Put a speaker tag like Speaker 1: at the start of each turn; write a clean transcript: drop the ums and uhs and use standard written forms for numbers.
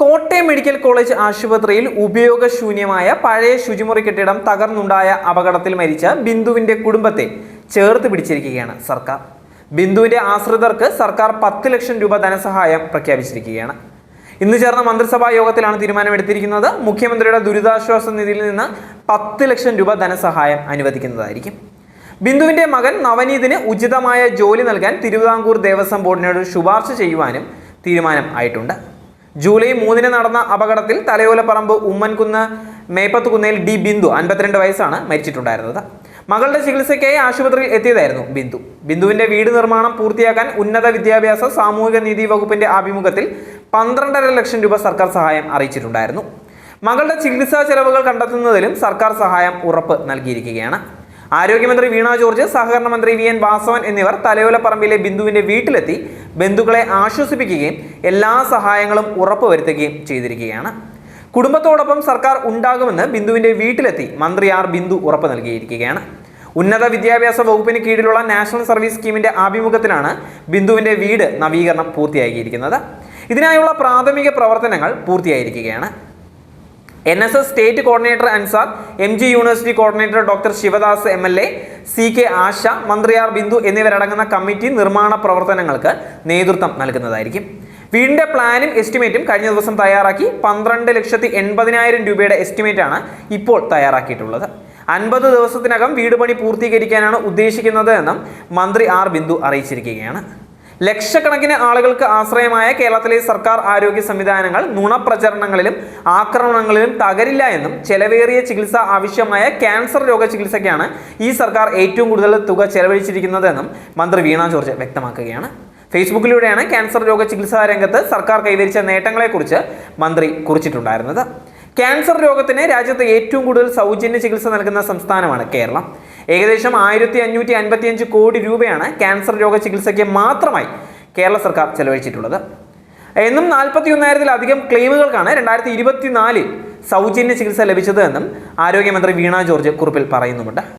Speaker 1: Kottayam medical college ആശുപത്രിയിൽ ഉപയോഗശൂന്യമായ പഴയ ശുചിമുറി കെട്ടിടം തകർന്നുണ്ടായ അപകടത്തിൽ മരിച്ച ബിന്ദുവിന്റെ കുടുംബത്തെ ചേർത്ത് പിടിച്ചിരിക്കുകയാണ് സർക്കാർ. ബിന്ദുവിന്റെ ആശ്രിതർക്ക് സർക്കാർ 10 ലക്ഷം രൂപ ധനസഹായം പ്രഖ്യാപിച്ചിരിക്കുകയാണ്. ഇന്ന് ചേർന്ന മന്ത്രിസഭാ യോഗത്തിലാണ് തീരുമാനമെടുത്തിരിക്കുന്നത്. മുഖ്യമന്ത്രിയുടെ ദുരിതാശ്വാസ നിധിയിൽ നിന്ന് 10 ലക്ഷം രൂപ ധനസഹായം അനുവദിക്കുന്നതായിരിക്കും. ബിന്ദുവിന്റെ മകൻ നവനീതിന് ഉചിതമായ ജോലി നൽകാൻ തിരുവിതാംകൂർ ദേവസ്വം ബോർഡിനോട് ശുപാർശ ചെയ്യുവാനും തീരുമാനം ആയിട്ടുണ്ട്. ജൂലൈ 3 നടന്ന അപകടത്തിൽ തലയോലപ്പറമ്പ് ഉമ്മൻകുന്ന് മേപ്പത്തുകുന്നേൽ ഡി ബിന്ദു 52 വയസ്സാണ് മരിച്ചിട്ടുണ്ടായിരുന്നത്. മകളുടെ ചികിത്സയ്ക്കായി ആശുപത്രിയിൽ എത്തിയതായിരുന്നു ബിന്ദുവിന്റെ വീട് നിർമ്മാണം പൂർത്തിയാക്കാൻ ഉന്നത വിദ്യാഭ്യാസ സാമൂഹിക നീതി വകുപ്പിന്റെ ആഭിമുഖ്യത്തിൽ 12.5 ലക്ഷം രൂപ സർക്കാർ സഹായം അറിയിച്ചിട്ടുണ്ടായിരുന്നു. മകളുടെ ചികിത്സാ ചെലവുകൾ കണ്ടെത്തുന്നതിലും സർക്കാർ സഹായം ഉറപ്പ് നൽകിയിരിക്കുകയാണ്. ആരോഗ്യമന്ത്രി വീണ ജോർജ്, സഹകരണ മന്ത്രി വി എൻ വാസവൻ എന്നിവർ തലയോലപ്പറമ്പിലെ ബിന്ദുവിന്റെ വീട്ടിലെത്തി ബന്ധുക്കളെ ആശ്വസിപ്പിക്കുകയും എല്ലാ സഹായങ്ങളും ഉറപ്പുവരുത്തുകയും ചെയ്തിരിക്കുകയാണ്. കുടുംബത്തോടൊപ്പം സർക്കാർ ഉണ്ടാകുമെന്ന് ബിന്ദുവിന്റെ വീട്ടിലെത്തി മന്ത്രി ആർ ബിന്ദു ഉറപ്പ് നൽകിയിരിക്കുകയാണ്. ഉന്നത വിദ്യാഭ്യാസ വകുപ്പിന് കീഴിലുള്ള നാഷണൽ സർവീസ് സ്കീമിന്റെ ആഭിമുഖ്യത്തിലാണ് ബിന്ദുവിന്റെ വീട് നവീകരണം പൂർത്തിയാക്കിയിരിക്കുന്നത്. ഇതിനായുള്ള പ്രാഥമിക പ്രവർത്തനങ്ങൾ പൂർത്തിയായിരിക്കുകയാണ്. NSS state coordinator Ansar, MG university coordinator doctor Shivadas MLA, CK Asha, മന്ത്രി ആർ ബിന്ദു എന്നിവരടങ്ങുന്ന കമ്മിറ്റി നിർമ്മാണ പ്രവർത്തനങ്ങൾക്ക് നേതൃത്വം നൽകുന്നതായിരിക്കും. വീടിന്റെ പ്ലാനും എസ്റ്റിമേറ്റും കഴിഞ്ഞ ദിവസം തയ്യാറാക്കി 12,80,000 രൂപയുടെ എസ്റ്റിമേറ്റാണ് ഇപ്പോൾ തയ്യാറാക്കിയിട്ടുള്ളത്. 50 ദിവസത്തിനകം വീട് പണി പൂർത്തീകരിക്കാനാണ് ഉദ്ദേശിക്കുന്നത് എന്നും മന്ത്രി ആർ ബിന്ദു അറിയിച്ചിരിക്കുകയാണ്. ലക്ഷക്കണക്കിന് ആളുകൾക്ക് ആശ്രയമായ കേരളത്തിലെ സർക്കാർ ആരോഗ്യ സംവിധാനങ്ങൾ നുണപ്രചരണങ്ങളിലും ആക്രമണങ്ങളിലും തകരില്ല എന്നും ചെലവേറിയ ചികിത്സ ആവശ്യമായ ക്യാൻസർ രോഗ ചികിത്സയ്ക്കാണ് ഈ സർക്കാർ ഏറ്റവും കൂടുതൽ തുക ചെലവഴിച്ചിരിക്കുന്നതെന്നും മന്ത്രി വീണ ജോർജ് വ്യക്തമാക്കുകയാണ്. ഫേസ്ബുക്കിലൂടെയാണ് ക്യാൻസർ രോഗ ചികിത്സാ രംഗത്ത് സർക്കാർ കൈവരിച്ച നേട്ടങ്ങളെക്കുറിച്ച് മന്ത്രി കുറിച്ചിട്ടുണ്ടായിരുന്നത്. ക്യാൻസർ രോഗത്തിന് രാജ്യത്ത് ഏറ്റവും കൂടുതൽ സൗജന്യ ചികിത്സ നൽകുന്ന സംസ്ഥാനമാണ് കേരളം. ഏകദേശം 1555 കോടി രൂപയാണ് ക്യാൻസർ രോഗ ചികിത്സയ്ക്ക് മാത്രമായി കേരള സർക്കാർ ചെലവഴിച്ചിട്ടുള്ളത്. എന്നും 41,000-ലധികം ക്ലെയിമുകൾക്കാണ് 2024 സൗജന്യ ചികിത്സ ലഭിച്ചത് എന്നും ആരോഗ്യമന്ത്രി വീണ ജോർജ് കുറിപ്പിൽ പറയുന്നുമുണ്ട്.